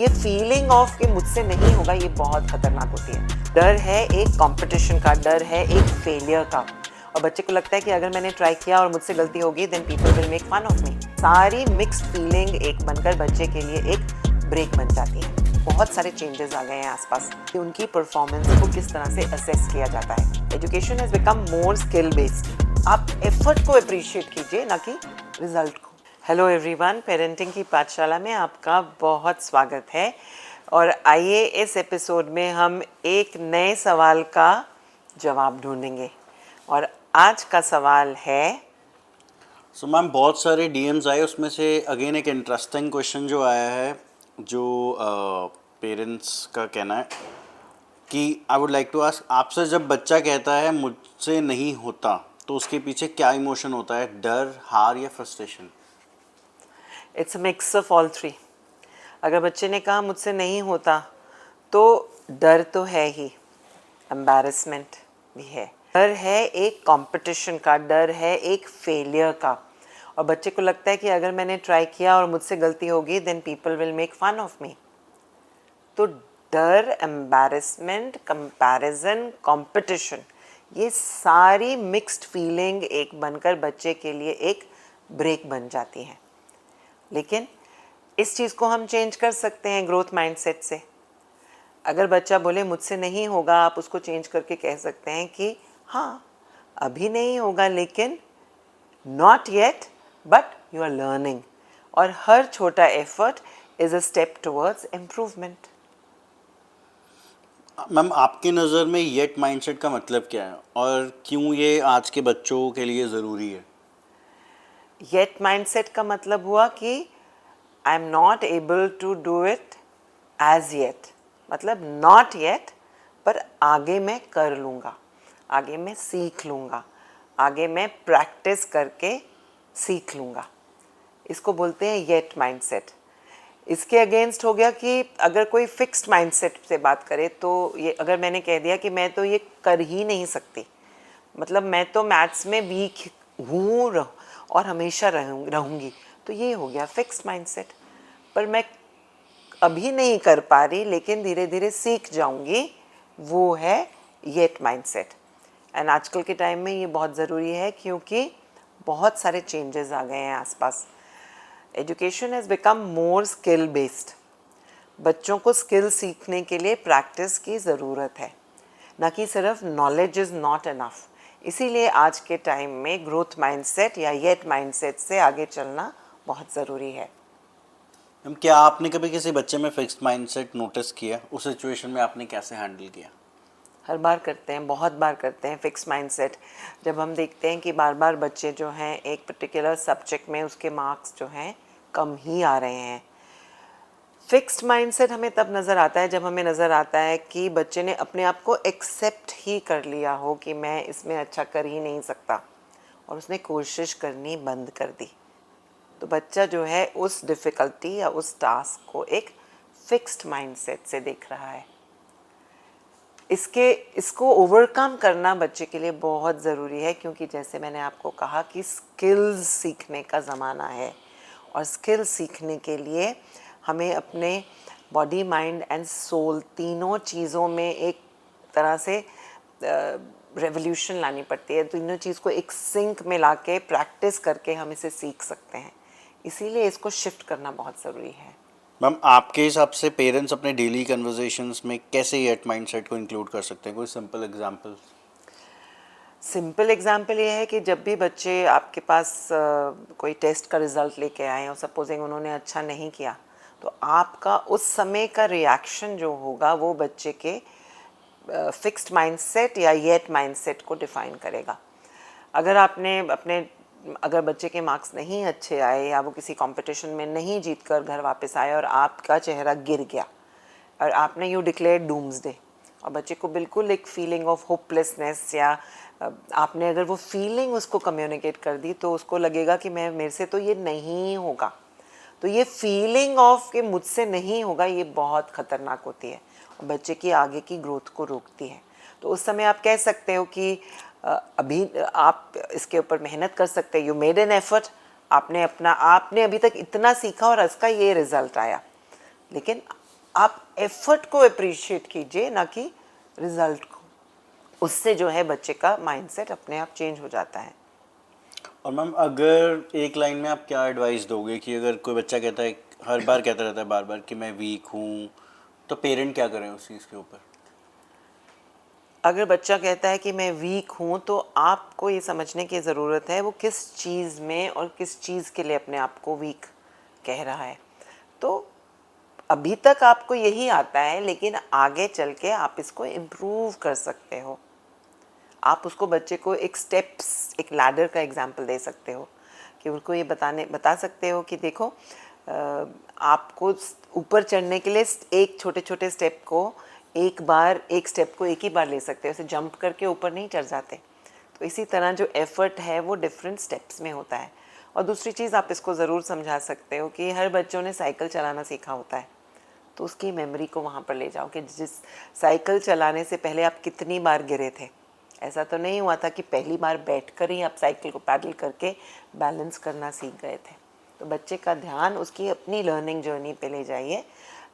ये feeling of कि मुझसे नहीं होगा, ये बहुत खतरनाक होती है। डर है एक कंपटीशन का, डर है एक फेलियर का, और बच्चे को लगता है कि अगर मैंने ट्राई किया और मुझसे गलती होगी then people will make fun of me. सारी मिक्स्ड फीलिंग एक बनकर बच्चे के लिए एक ब्रेक बन जाती है। बहुत सारे चेंजेस आ गए हैं आसपास कि उनकी परफॉर्मेंस को किस तरह से असेस किया जाता है। Education has become more skill based. आप एफर्ट को अप्रिशिएट कीजिए, ना कि रिजल्ट को। हेलो एवरीवन, पेरेंटिंग की पाठशाला में आपका बहुत स्वागत है। और आइए इस एपिसोड में हम एक नए सवाल का जवाब ढूंढेंगे। और आज का सवाल है, सो मैम बहुत सारे डीएम्स आए, उसमें से अगेन एक इंटरेस्टिंग क्वेश्चन जो आया है, जो पेरेंट्स का कहना है कि I would like to ask आपसे, जब बच्चा कहता है मुझसे नहीं होता तो उसके पीछे क्या इमोशन होता है, डर, हार या frustration? It's a mix of all three. अगर बच्चे ने कहा मुझसे नहीं होता तो डर तो है ही, एम्बैरेसमेंट भी है, डर है एक कंपटीशन का, डर है एक फेलियर का, और बच्चे को लगता है कि अगर मैंने ट्राई किया और मुझसे गलती होगी then people will make fun of me. तो डर, एम्बैरेसमेंट, कंपैरिजन, कंपटीशन, ये सारी मिक्स्ड फीलिंग एक बनकर बच्चे के लिए एक ब्रेक बन जाती है। लेकिन इस चीज़ को हम चेंज कर सकते हैं ग्रोथ माइंडसेट से। अगर बच्चा बोले मुझसे नहीं होगा, आप उसको चेंज करके कह सकते हैं कि हाँ, अभी नहीं होगा, लेकिन not yet, but you are learning, और हर छोटा effort is a step towards improvement. Ma'am आपकी नज़र में येट माइंडसेट का मतलब क्या है और क्यों ये आज के बच्चों के लिए ज़रूरी है? येट माइंडसेट का मतलब हुआ कि I am not able to do it as yet, मतलब नॉट येट, पर आगे मैं कर लूँगा, आगे मैं सीख लूँगा, आगे मैं प्रैक्टिस करके सीख लूँगा। इसको बोलते हैं येट माइंडसेट। इसके अगेंस्ट हो गया कि अगर कोई फिक्स्ड माइंडसेट से बात करे तो ये, अगर मैंने कह दिया कि मैं तो ये कर ही नहीं सकती, मतलब मैं तो मैथ्स में वीक हूँ और हमेशा रहूँगी, तो ये हो गया फिक्स्ड माइंडसेट। पर मैं अभी नहीं कर पा रही लेकिन धीरे धीरे सीख जाऊँगी, वो है येट माइंडसेट। एंड आजकल के टाइम में ये बहुत ज़रूरी है क्योंकि बहुत सारे चेंजेस आ गए हैं आसपास। Education has become more skill based. बच्चों को स्किल सीखने के लिए प्रैक्टिस की ज़रूरत है, ना कि सिर्फ नॉलेज इज़ नॉट इनफ। इसीलिए आज के टाइम में ग्रोथ माइंडसेट या येट माइंडसेट से आगे चलना बहुत ज़रूरी है। मैम क्या आपने कभी किसी बच्चे में फिक्स्ड माइंडसेट नोटिस किया? उस सिचुएशन में आपने कैसे हैंडल किया? हर बार करते हैं, बहुत बार करते हैं फिक्स माइंडसेट। जब हम देखते हैं कि बार बार बच्चे जो हैं एक पर्टिकुलर सब्जेक्ट में उसके मार्क्स जो हैं कम ही आ रहे हैं, फिक्स्ड माइंडसेट हमें तब नज़र आता है जब हमें नज़र आता है कि बच्चे ने अपने आप को एक्सेप्ट ही कर लिया हो कि मैं इसमें अच्छा कर ही नहीं सकता, और उसने कोशिश करनी बंद कर दी। तो बच्चा जो है उस डिफ़िकल्टी या उस टास्क को एक फिक्स्ड माइंडसेट से देख रहा है। इसको ओवरकम करना बच्चे के लिए बहुत ज़रूरी है, क्योंकि जैसे मैंने आपको कहा कि स्किल्स सीखने का ज़माना है, और स्किल सीखने के लिए हमें अपने बॉडी, माइंड एंड सोल तीनों चीज़ों में एक तरह से रेवोल्यूशन लानी पड़ती है। तीनों चीज़ को एक सिंक में ला के प्रैक्टिस करके हम इसे सीख सकते हैं। इसीलिए इसको शिफ्ट करना बहुत ज़रूरी है। मैम आपके हिसाब से पेरेंट्स अपने डेली कन्वर्सेशंस में कैसे येट माइंडसेट को इंक्लूड कर सकते हैं? कोई सिंपल एग्जांपल? सिंपल एग्जांपल ये है कि जब भी बच्चे आपके पास कोई टेस्ट का रिज़ल्ट लेके आए और सपोजिंग उन्होंने अच्छा नहीं किया, तो आपका उस समय का रिएक्शन जो होगा वो बच्चे के फिक्स्ड माइंडसेट या येट माइंडसेट को डिफ़ाइन करेगा। अगर आपने अपने अगर बच्चे के मार्क्स नहीं अच्छे आए या वो किसी कंपटीशन में नहीं जीत कर घर वापस आए और आपका चेहरा गिर गया और आपने यू डिक्लेयर डूम्सडे, और बच्चे को बिल्कुल एक फीलिंग ऑफ होपलेसनेस, या आपने अगर वो फीलिंग उसको कम्युनिकेट कर दी तो उसको लगेगा कि मैं मेरे से तो ये नहीं होगा। तो ये फीलिंग ऑफ कि मुझसे नहीं होगा, ये बहुत ख़तरनाक होती है और बच्चे की आगे की ग्रोथ को रोकती है। तो उस समय आप कह सकते हो कि अभी आप इसके ऊपर मेहनत कर सकते हैं, यू मेड एन एफर्ट, आपने अभी तक इतना सीखा और इसका ये रिज़ल्ट आया, लेकिन आप एफर्ट को अप्रिशिएट कीजिए, ना कि रिजल्ट को। उससे जो है बच्चे का माइंडसेट अपने आप चेंज हो जाता है। और मैम अगर एक लाइन में आप क्या एडवाइस दोगे कि अगर कोई बच्चा कहता है, हर बार कहता रहता है बार बार कि मैं वीक हूँ, तो पेरेंट क्या करें उस चीज़ के ऊपर? अगर बच्चा कहता है कि मैं वीक हूँ, तो आपको ये समझने की ज़रूरत है वो किस चीज़ में और किस चीज़ के लिए अपने आप को वीक कह रहा है। तो अभी तक आपको यही आता है, लेकिन आगे चल के आप इसको इम्प्रूव कर सकते हो। आप उसको बच्चे को एक स्टेप्स, एक लैडर का एग्जाम्पल दे सकते हो कि उनको ये बता सकते हो कि देखो आपको ऊपर चढ़ने के लिए एक छोटे छोटे स्टेप को एक स्टेप को एक ही बार ले सकते हो, ऐसे जंप करके ऊपर नहीं चढ़ जाते। तो इसी तरह जो एफर्ट है वो डिफरेंट स्टेप्स में होता है। और दूसरी चीज़ आप इसको ज़रूर समझा सकते हो कि हर बच्चों ने साइकिल चलाना सीखा होता है, तो उसकी मेमोरी को वहाँ पर ले जाओ कि जिस साइकिल चलाने से पहले आप कितनी बार गिरे थे। ऐसा तो नहीं हुआ था कि पहली बार बैठकर ही आप साइकिल को पैडल करके बैलेंस करना सीख गए थे। तो बच्चे का ध्यान उसकी अपनी लर्निंग जर्नी पे ले जाइए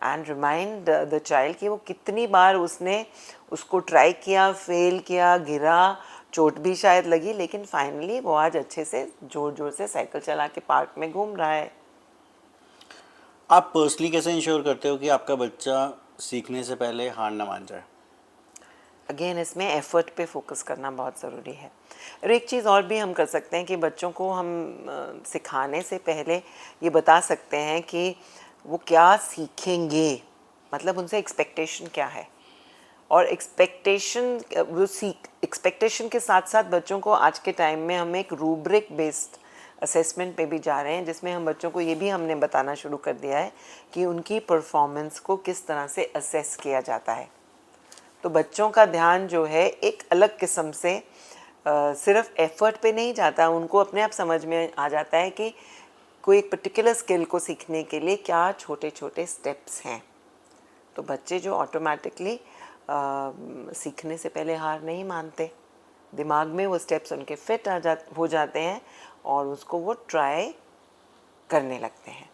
एंड रिमाइंड द चाइल्ड कि वो कितनी बार उसने उसको ट्राई किया, फेल किया, गिरा, चोट भी शायद लगी, लेकिन फाइनली वो आज अच्छे से ज़ोर ज़ोर से साइकिल चला के पार्क में घूम रहा है। आप पर्सनली कैसे इंश्योर करते हो कि आपका बच्चा सीखने से पहले हार ना मान जाए? अगेन इसमें एफर्ट पे फोकस करना बहुत ज़रूरी है। और एक चीज़ और भी हम कर सकते हैं कि बच्चों को हम सिखाने से पहले ये बता सकते हैं कि वो क्या सीखेंगे, मतलब उनसे एक्सपेक्टेशन क्या है। और एक्सपेक्टेशन के साथ साथ बच्चों को आज के टाइम में हम एक रूब्रिक बेस्ड असेसमेंट पे भी जा रहे हैं, जिसमें हम बच्चों को ये भी हमने बताना शुरू कर दिया है कि उनकी परफॉर्मेंस को किस तरह से असेस किया जाता है। तो बच्चों का ध्यान जो है एक अलग किस्म से सिर्फ एफर्ट पे नहीं जाता, उनको अपने आप समझ में आ जाता है कि कोई एक पर्टिकुलर स्किल को सीखने के लिए क्या छोटे छोटे स्टेप्स हैं। तो बच्चे जो ऑटोमेटिकली सीखने से पहले हार नहीं मानते, दिमाग में वो स्टेप्स उनके फिट हो जाते हैं और उसको वो ट्राई करने लगते हैं।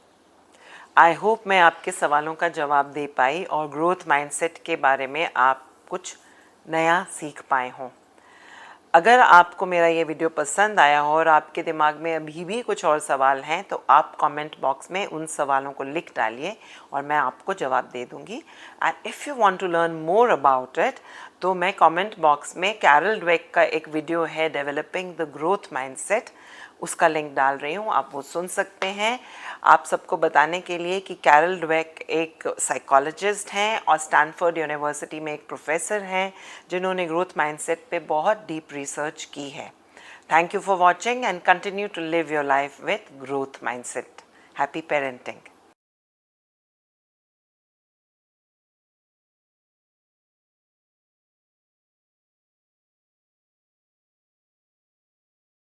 आई होप मैं आपके सवालों का जवाब दे पाई और ग्रोथ माइंडसेट के बारे में आप कुछ नया सीख पाए हों। अगर आपको मेरा ये वीडियो पसंद आया हो और आपके दिमाग में अभी भी कुछ और सवाल हैं, तो आप कमेंट बॉक्स में उन सवालों को लिख डालिए और मैं आपको जवाब दे दूँगी। And if you want to learn more about it, तो मैं कमेंट बॉक्स में कैरल ड्वेक का एक वीडियो है, डेवलपिंग द ग्रोथ माइंडसेट, उसका लिंक डाल रही हूँ, आप वो सुन सकते हैं। आप सबको बताने के लिए कि कैरल ड्वेक एक साइकोलॉजिस्ट हैं और स्टैनफोर्ड यूनिवर्सिटी में एक प्रोफेसर हैं, जिन्होंने ग्रोथ माइंडसेट पे बहुत डीप रिसर्च की है। Thank you for watching and continue to live your life with growth mindset. Happy parenting.